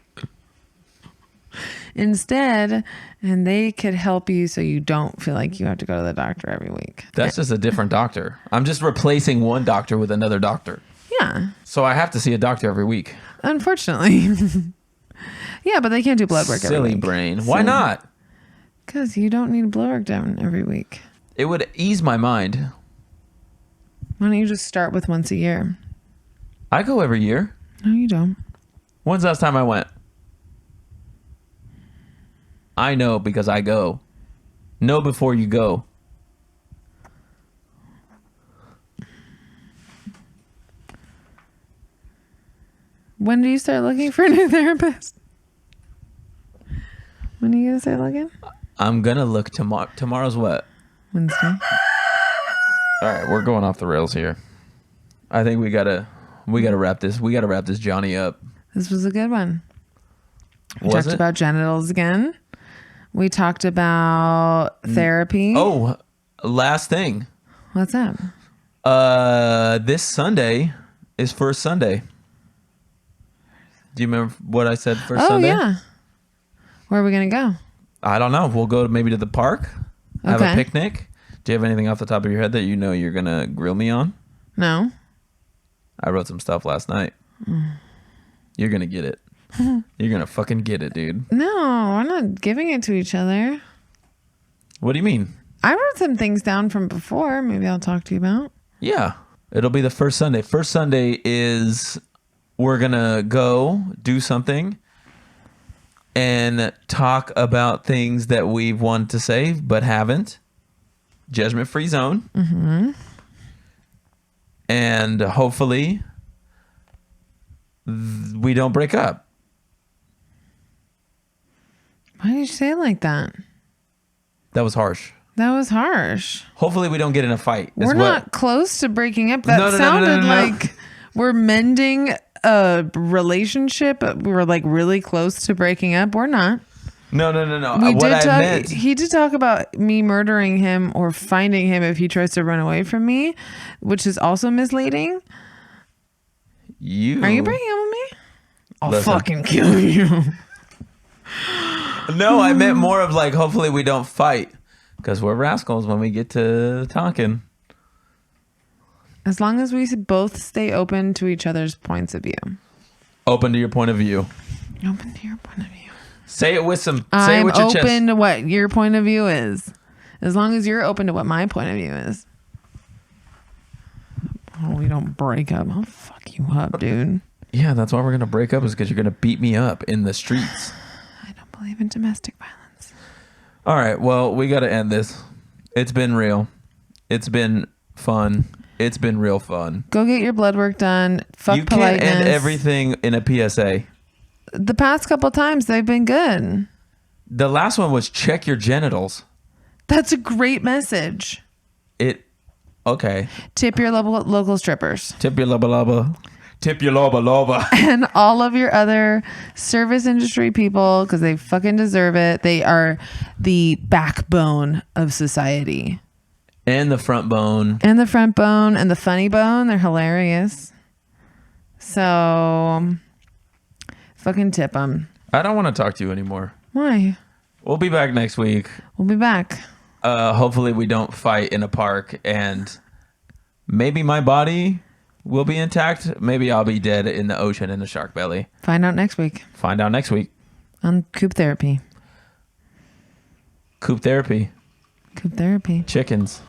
Instead, and they could help you so you don't feel like you have to go to the doctor every week. That's just a different doctor. I'm just replacing one doctor with another doctor. Yeah, So I have to see a doctor every week. unfortunately. Yeah, but they can't do blood work every Silly week. brain. Why not? Because you don't need blood work done every week. It would ease my mind. Why don't you just start with once a year? I go every year. No, you don't. When's the last time I went? I know because I go. Know before you go. When do you start looking for a new therapist? When are you going to start looking? I'm going to look tomorrow. Tomorrow's what? Wednesday. All right, we're going off the rails here. I think we gotta wrap this. We gotta wrap this Johnny up. This was a good one. We Was talked it? about genitals again. We talked about therapy. Oh, last thing. What's up? This Sunday is First Sunday. Do you remember what I said first Sunday? Oh, yeah. Where are we going to go? I don't know. We'll go maybe to the park, have a Okay. picnic. Do you have anything off the top of your head that you know you're going to grill me on? No. I wrote some stuff last night. You're going to get it. You're going to fucking get it, dude. No, we're not giving it to each other. What do you mean? I wrote some things down from before. Maybe I'll talk to you about. Yeah. It'll be the first Sunday. First Sunday is we're going to go do something and talk about things that we've wanted to say but haven't. Judgment-free zone. Mm-hmm. And hopefully we don't break up. Why did you say it like that? That was harsh. That was harsh. Hopefully we don't get in a fight. is We're what- not close to breaking up. That No. sounded like we're mending a relationship. We're like really close to breaking up. We're not. No. We What did I talk, meant. he did talk about me murdering him or finding him if he tries to run away from me, which is also misleading. Are you breaking up with me? I'll Listen. fucking kill you. No, I meant more of like, hopefully we don't fight. Because we're rascals when we get to talking. As long as we both stay open to each other's points of view. Open to your point of view. Open to your point of view. Say it with some. Say it I'm with your open chest. to what your point of view is. As long as you're open to what my point of view is. Oh, we don't break up. I'll fuck you up, dude. Yeah, that's why we're gonna break up, is because you're gonna beat me up in the streets. I don't believe in domestic violence. All right, well, we gotta end this. It's been real. It's been fun. It's been real fun. Go get your blood work done. Fuck You can't politeness. end everything in a PSA. The past couple times they've been good. The last one was check your genitals. That's a great message. Okay. Tip your local strippers Tip your loba loba. Tip your loba loba. and all of your other service industry people, because they fucking deserve it. They are the backbone of society. And the front bone. And the front bone and the funny bone. They're hilarious. So fucking tip them. I don't want to talk to you anymore. Why? We'll be back next week. We'll be back. Hopefully we don't fight in a park, and maybe my body will be intact. Maybe I'll be dead in the ocean in a shark belly. Find out next week Find out next week. on COOP Therapy. COOP therapy. COOP Therapy. Chickens.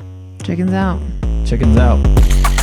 Chickens out. Chickens out.